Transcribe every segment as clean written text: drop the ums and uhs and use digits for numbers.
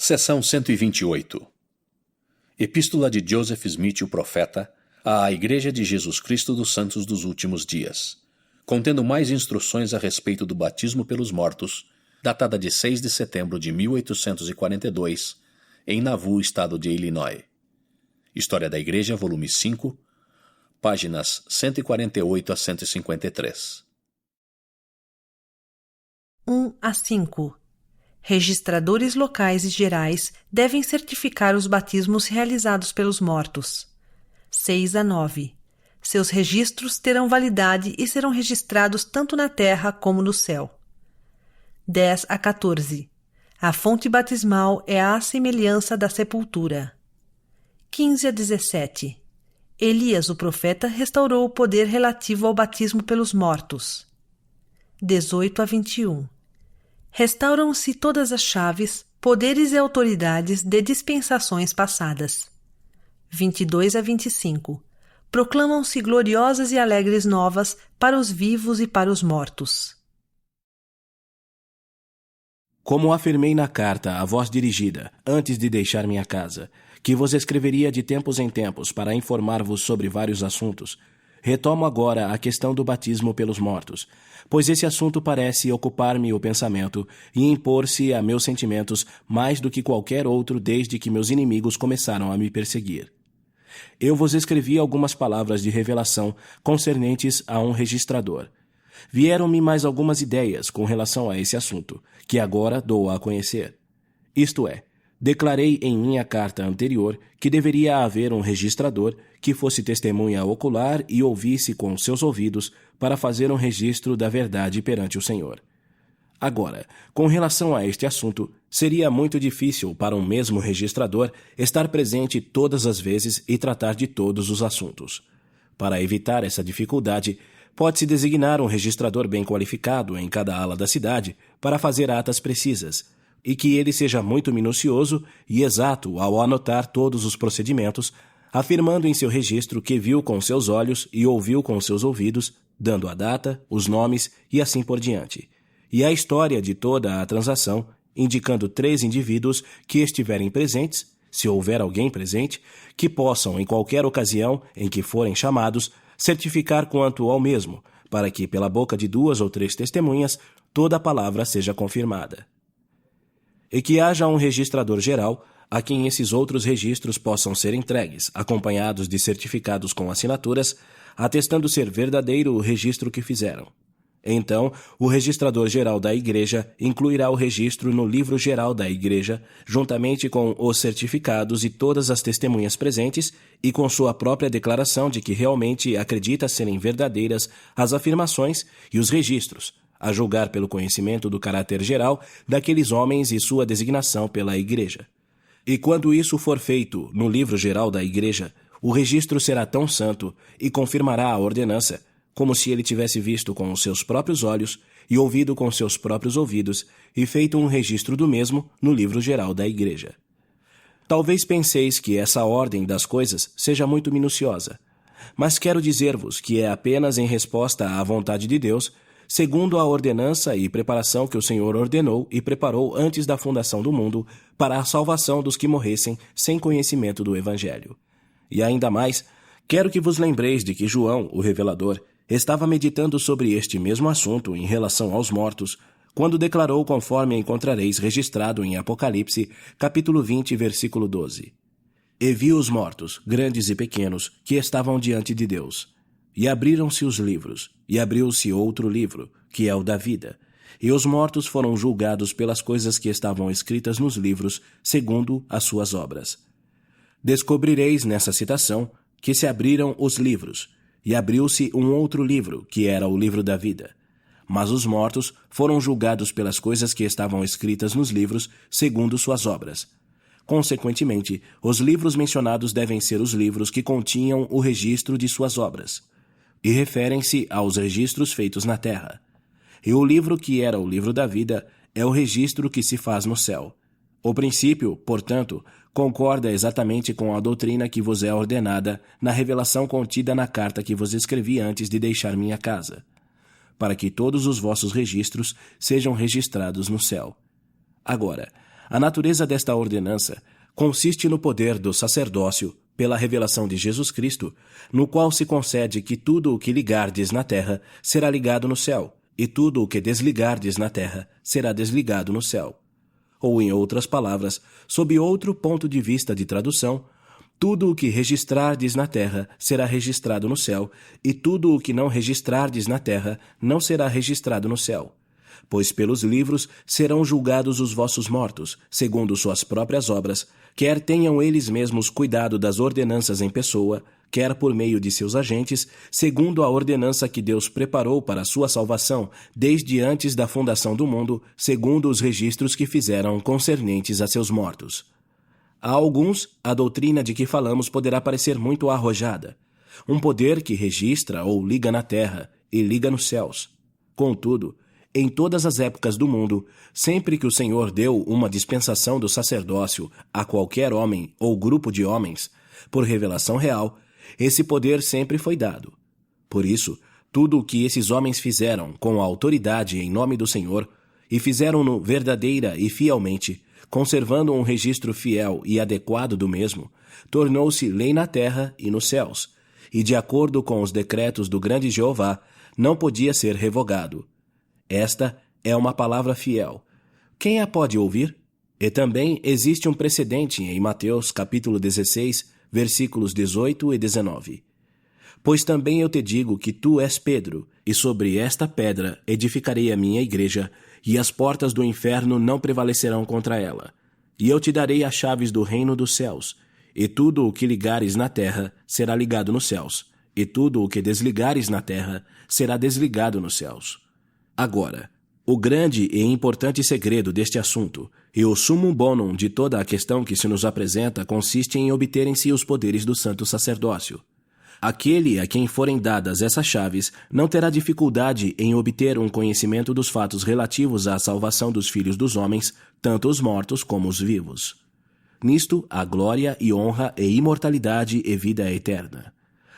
Seção 128. Epístola de Joseph Smith, o profeta, à Igreja de Jesus Cristo dos Santos dos Últimos Dias, contendo mais instruções a respeito do batismo pelos mortos, datada de 6 de setembro de 1842, em Nauvoo, estado de Illinois. História da Igreja, volume 5, páginas 148 a 153. 1 a 5. Registradores locais e gerais devem certificar os batismos realizados pelos mortos. 6 a 9. Seus registros terão validade e serão registrados tanto na terra como no céu. 10 a 14. A fonte batismal é a semelhança da sepultura. 15 a 17. Elias, o profeta, restaurou o poder relativo ao batismo pelos mortos. 18 a 21. Restauram-se todas as chaves, poderes e autoridades de dispensações passadas. 22 a 25. Proclamam-se gloriosas e alegres novas para os vivos e para os mortos. Como afirmei na carta a vós dirigida, antes de deixar minha casa, que vos escreveria de tempos em tempos para informar-vos sobre vários assuntos, retomo agora a questão do batismo pelos mortos, pois esse assunto parece ocupar-me o pensamento e impor-se a meus sentimentos mais do que qualquer outro desde que meus inimigos começaram a me perseguir. Eu vos escrevi algumas palavras de revelação concernentes a um registrador. Vieram-me mais algumas ideias com relação a esse assunto, que agora dou a conhecer. Isto é, declarei em minha carta anterior que deveria haver um registrador que fosse testemunha ocular e ouvisse com seus ouvidos para fazer um registro da verdade perante o Senhor. Agora, com relação a este assunto, seria muito difícil para um mesmo registrador estar presente todas as vezes e tratar de todos os assuntos. Para evitar essa dificuldade, pode-se designar um registrador bem qualificado em cada ala da cidade para fazer atas precisas, e que ele seja muito minucioso e exato ao anotar todos os procedimentos, afirmando em seu registro que viu com seus olhos e ouviu com seus ouvidos, dando a data, os nomes e assim por diante, e a história de toda a transação, indicando 3 indivíduos que estiverem presentes, se houver alguém presente, que possam, em qualquer ocasião em que forem chamados, certificar quanto ao mesmo, para que, pela boca de 2 ou 3 testemunhas, toda a palavra seja confirmada. E que haja um registrador geral, a quem esses outros registros possam ser entregues, acompanhados de certificados com assinaturas, atestando ser verdadeiro o registro que fizeram. Então, o registrador geral da Igreja incluirá o registro no livro geral da Igreja, juntamente com os certificados e todas as testemunhas presentes, e com sua própria declaração de que realmente acredita serem verdadeiras as afirmações e os registros, a julgar pelo conhecimento do caráter geral daqueles homens e sua designação pela Igreja. E quando isso for feito no livro geral da Igreja, o registro será tão santo e confirmará a ordenança, como se ele tivesse visto com os seus próprios olhos e ouvido com seus próprios ouvidos e feito um registro do mesmo no livro geral da Igreja. Talvez penseis que essa ordem das coisas seja muito minuciosa, mas quero dizer-vos que é apenas em resposta à vontade de Deus, segundo a ordenança e preparação que o Senhor ordenou e preparou antes da fundação do mundo para a salvação dos que morressem sem conhecimento do Evangelho. E ainda mais, quero que vos lembreis de que João, o revelador, estava meditando sobre este mesmo assunto em relação aos mortos, quando declarou conforme encontrareis registrado em Apocalipse, capítulo 20, versículo 12. E vi os mortos, grandes e pequenos, que estavam diante de Deus. E abriram-se os livros, e abriu-se outro livro, que é o da vida. E os mortos foram julgados pelas coisas que estavam escritas nos livros, segundo as suas obras. Descobrireis nessa citação que se abriram os livros, e abriu-se um outro livro, que era o livro da vida. Mas os mortos foram julgados pelas coisas que estavam escritas nos livros, segundo suas obras. Consequentemente, os livros mencionados devem ser os livros que continham o registro de suas obras, e referem-se aos registros feitos na terra. E o livro que era o livro da vida é o registro que se faz no céu. O princípio, portanto, concorda exatamente com a doutrina que vos é ordenada na revelação contida na carta que vos escrevi antes de deixar minha casa, para que todos os vossos registros sejam registrados no céu. Agora, A natureza desta ordenança consiste no poder do sacerdócio pela revelação de Jesus Cristo, no qual se concede que tudo o que ligardes na terra será ligado no céu, e tudo o que desligardes na terra será desligado no céu. Ou, em outras palavras, sob outro ponto de vista de tradução, tudo o que registrardes na terra será registrado no céu, e tudo o que não registrardes na terra não será registrado no céu. Pois pelos livros serão julgados os vossos mortos, segundo suas próprias obras, quer tenham eles mesmos cuidado das ordenanças em pessoa, quer por meio de seus agentes, segundo a ordenança que Deus preparou para a sua salvação, desde antes da fundação do mundo, segundo os registros que fizeram concernentes a seus mortos. A alguns, a doutrina de que falamos poderá parecer muito arrojada. Um poder que registra ou liga na terra e liga nos céus. Contudo, em todas as épocas do mundo, sempre que o Senhor deu uma dispensação do sacerdócio a qualquer homem ou grupo de homens, por revelação real, esse poder sempre foi dado. Por isso, tudo o que esses homens fizeram com a autoridade em nome do Senhor, e fizeram-no verdadeira e fielmente, conservando um registro fiel e adequado do mesmo, tornou-se lei na terra e nos céus, e de acordo com os decretos do grande Jeová, não podia ser revogado. Esta é uma palavra fiel. Quem a pode ouvir? E também existe um precedente em Mateus capítulo 16, versículos 18 e 19. Pois também eu te digo que tu és Pedro, e sobre esta pedra edificarei a minha igreja, e as portas do inferno não prevalecerão contra ela. E eu te darei as chaves do reino dos céus, e tudo o que ligares na terra será ligado nos céus, e tudo o que desligares na terra será desligado nos céus. Agora, o grande e importante segredo deste assunto, e o summum bonum de toda a questão que se nos apresenta, consiste em obterem-se os poderes do santo sacerdócio. Aquele a quem forem dadas essas chaves não terá dificuldade em obter um conhecimento dos fatos relativos à salvação dos filhos dos homens, tanto os mortos como os vivos. Nisto há glória e honra e imortalidade e vida eterna.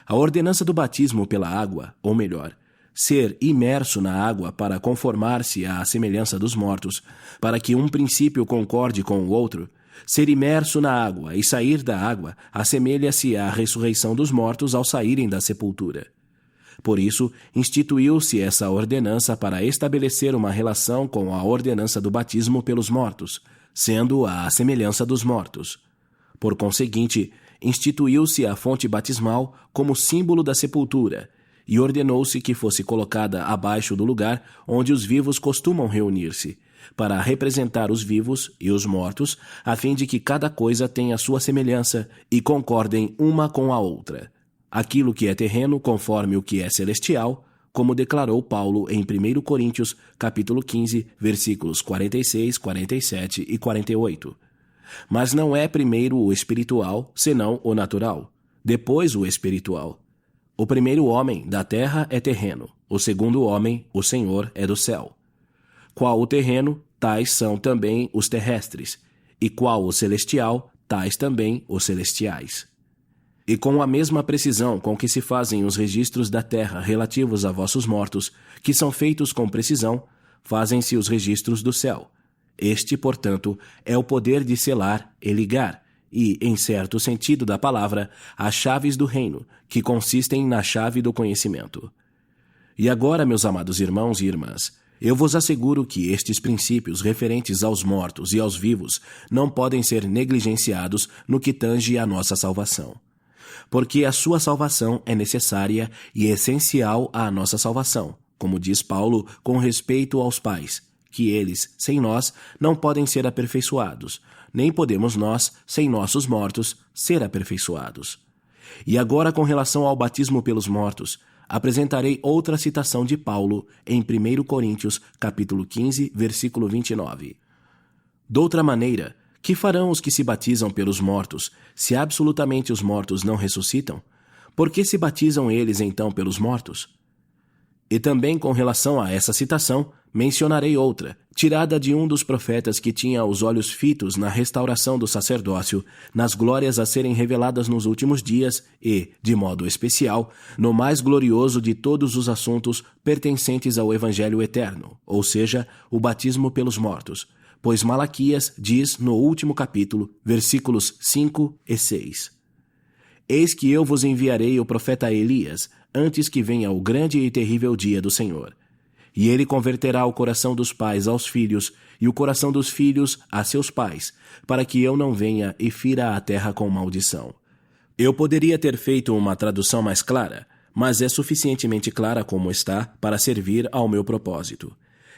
A ordenança do batismo pela água, ou melhor, ser imerso na água para conformar-se à semelhança dos mortos, para que um princípio concorde com o outro, ser imerso na água e sair da água assemelha-se à ressurreição dos mortos ao saírem da sepultura. Por isso, instituiu-se essa ordenança para estabelecer uma relação com a ordenança do batismo pelos mortos, sendo a semelhança dos mortos. Por conseguinte, instituiu-se a fonte batismal como símbolo da sepultura, e ordenou-se que fosse colocada abaixo do lugar onde os vivos costumam reunir-se, para representar os vivos e os mortos, a fim de que cada coisa tenha sua semelhança e concordem uma com a outra. Aquilo que é terreno conforme o que é celestial, como declarou Paulo em 1 Coríntios, capítulo 15, versículos 46, 47 e 48. Mas não é primeiro o espiritual, senão o natural, depois o espiritual. O primeiro homem da terra é terreno, o segundo homem, o Senhor, é do céu. Qual o terreno, tais são também os terrestres, e qual o celestial, tais também os celestiais. E com a mesma precisão com que se fazem os registros da terra relativos a vossos mortos, que são feitos com precisão, fazem-se os registros do céu. Este, portanto, é o poder de selar e ligar, e, em certo sentido da palavra, as chaves do reino, que consistem na chave do conhecimento. E agora, meus amados irmãos e irmãs, eu vos asseguro que estes princípios referentes aos mortos e aos vivos não podem ser negligenciados no que tange à nossa salvação. Porque a sua salvação é necessária e essencial à nossa salvação, como diz Paulo com respeito aos pais, que eles, sem nós, não podem ser aperfeiçoados, nem podemos nós, sem nossos mortos, ser aperfeiçoados. E agora, com relação ao batismo pelos mortos, apresentarei outra citação de Paulo em 1 Coríntios, capítulo 15, versículo 29. Doutra maneira, que farão os que se batizam pelos mortos, se absolutamente os mortos não ressuscitam? Por que se batizam eles então pelos mortos? E também com relação a essa citação, mencionarei outra, tirada de um dos profetas que tinha os olhos fitos na restauração do sacerdócio, nas glórias a serem reveladas nos últimos dias e, de modo especial, no mais glorioso de todos os assuntos pertencentes ao Evangelho eterno, ou seja, o batismo pelos mortos, pois Malaquias diz no último capítulo, versículos 5 e 6: Eis que eu vos enviarei o profeta Elias, antes que venha o grande e terrível dia do Senhor. E ele converterá o coração dos pais aos filhos, e o coração dos filhos a seus pais, para que eu não venha e fira a terra com maldição. Eu poderia ter feito uma tradução mais clara, mas é suficientemente clara como está para servir ao meu propósito.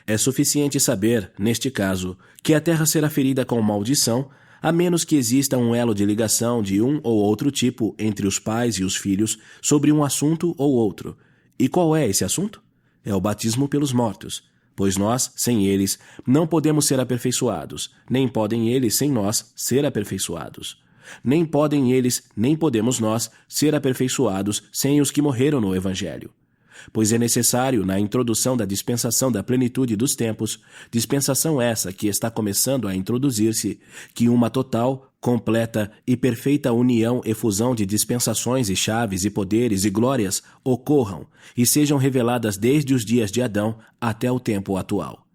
É suficiente saber, neste caso, que a terra será ferida com maldição, a menos que exista um elo de ligação de um ou outro tipo entre os pais e os filhos sobre um assunto ou outro. E qual é esse assunto? É o batismo pelos mortos, pois nós, sem eles, não podemos ser aperfeiçoados, nem podem eles, sem nós, ser aperfeiçoados. Nem podem eles, nem podemos nós, ser aperfeiçoados sem os que morreram no Evangelho. Pois é necessário, na introdução da dispensação da plenitude dos tempos, dispensação essa que está começando a introduzir-se, que uma total, completa e perfeita união e fusão de dispensações e chaves e poderes e glórias ocorram e sejam reveladas desde os dias de Adão até o tempo atual.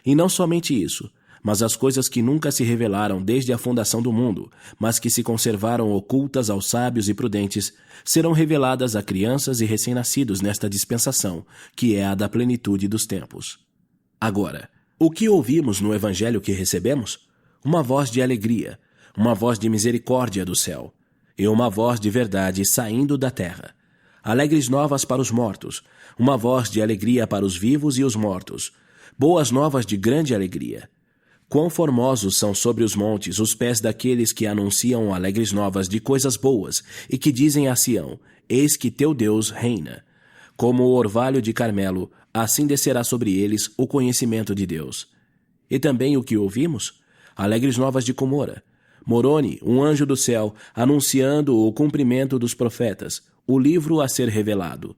E não somente isso, mas as coisas que nunca se revelaram desde a fundação do mundo, mas que se conservaram ocultas aos sábios e prudentes, serão reveladas a crianças e recém-nascidos nesta dispensação, que é a da plenitude dos tempos. Agora, o que ouvimos no Evangelho que recebemos? Uma voz de alegria, uma voz de misericórdia do céu, e uma voz de verdade saindo da terra. Alegres novas para os mortos, uma voz de alegria para os vivos e os mortos, boas novas de grande alegria. Quão formosos são sobre os montes os pés daqueles que anunciam alegres novas de coisas boas e que dizem a Sião: Eis que teu Deus reina. Como o orvalho de Carmelo, assim descerá sobre eles o conhecimento de Deus. E também o que ouvimos? Alegres novas de Cumora. Moroni, um anjo do céu, anunciando o cumprimento dos profetas, o livro a ser revelado.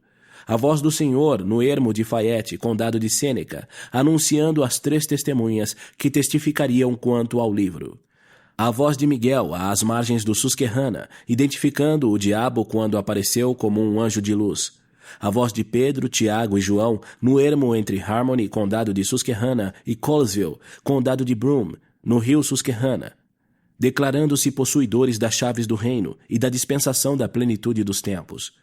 A voz do Senhor no ermo de Faiete, condado de Sêneca, anunciando as 3 testemunhas que testificariam quanto ao livro. A voz de Miguel às margens do Susquehanna, identificando o diabo quando apareceu como um anjo de luz. A voz de Pedro, Tiago e João no ermo entre Harmony, condado de Susquehanna, e Colesville, condado de Broome, no rio Susquehanna, declarando-se possuidores das chaves do reino e da dispensação da plenitude dos tempos.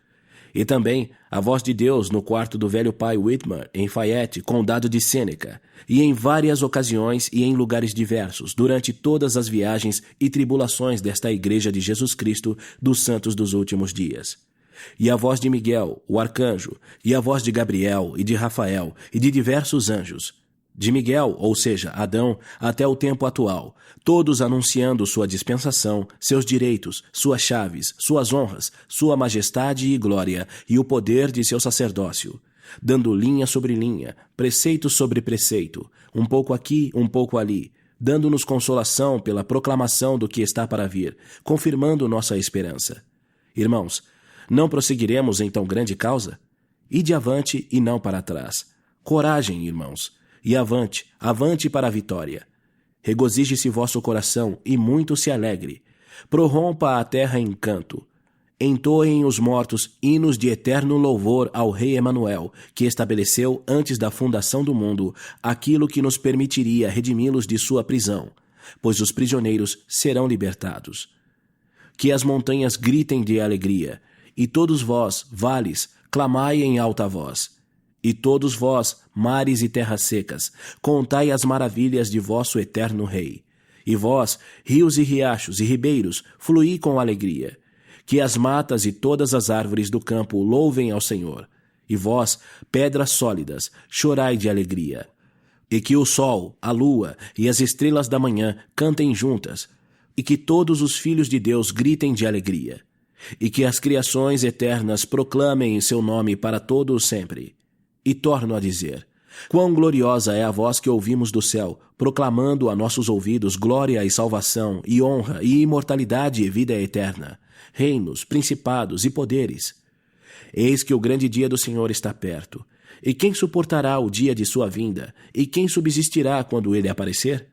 E também a voz de Deus no quarto do velho pai Whitmer, em Fayette, condado de Sêneca, e em várias ocasiões e em lugares diversos, durante todas as viagens e tribulações desta Igreja de Jesus Cristo dos Santos dos Últimos Dias. E a voz de Miguel, o arcanjo, e a voz de Gabriel e de Rafael e de diversos anjos. De Miguel, ou seja, Adão, até o tempo atual, todos anunciando sua dispensação, seus direitos, suas chaves, suas honras, sua majestade e glória e o poder de seu sacerdócio, dando linha sobre linha, preceito sobre preceito, um pouco aqui, um pouco ali, dando-nos consolação pela proclamação do que está para vir, confirmando nossa esperança. Irmãos, não prosseguiremos em tão grande causa? Ide avante e não para trás. Coragem, irmãos. E avante, avante para a vitória. Regozije-se vosso coração e muito se alegre. Prorrompa a terra em canto. Entoem os mortos hinos de eterno louvor ao Rei Emanuel, que estabeleceu antes da fundação do mundo aquilo que nos permitiria redimi-los de sua prisão, pois os prisioneiros serão libertados. Que as montanhas gritem de alegria, e todos vós, vales, clamai em alta voz. E todos vós, mares e terras secas, contai as maravilhas de vosso eterno Rei. E vós, rios e riachos e ribeiros, fluí com alegria. Que as matas e todas as árvores do campo louvem ao Senhor. E vós, pedras sólidas, chorai de alegria. E que o sol, a lua e as estrelas da manhã cantem juntas. E que todos os filhos de Deus gritem de alegria. E que as criações eternas proclamem seu nome para todo o sempre. E torno a dizer, quão gloriosa é a voz que ouvimos do céu, proclamando a nossos ouvidos glória e salvação, e honra, e imortalidade e vida eterna, reinos, principados e poderes. Eis que o grande dia do Senhor está perto. E quem suportará o dia de sua vinda? E quem subsistirá quando ele aparecer?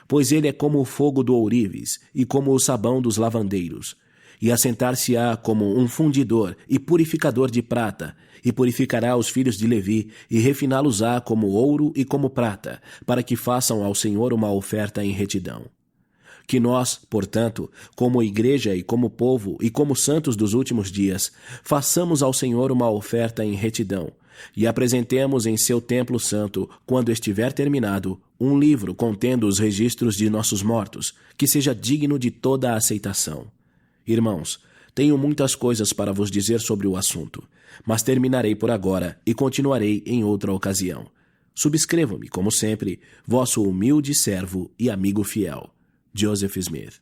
Pois ele é como o fogo do ourives, e como o sabão dos lavandeiros. e assentar-se-á como um fundidor e purificador de prata, e purificará os filhos de Levi, e refiná-los-á como ouro e como prata, para que façam ao Senhor uma oferta em retidão. Que nós, portanto, como igreja e como povo e como santos dos últimos dias, façamos ao Senhor uma oferta em retidão, e apresentemos em seu templo santo, quando estiver terminado, um livro contendo os registros de nossos mortos, que seja digno de toda a aceitação. Irmãos, tenho muitas coisas para vos dizer sobre o assunto, mas terminarei por agora e continuarei em outra ocasião. Subscrevam-me, como sempre, vosso humilde servo e amigo fiel, Joseph Smith.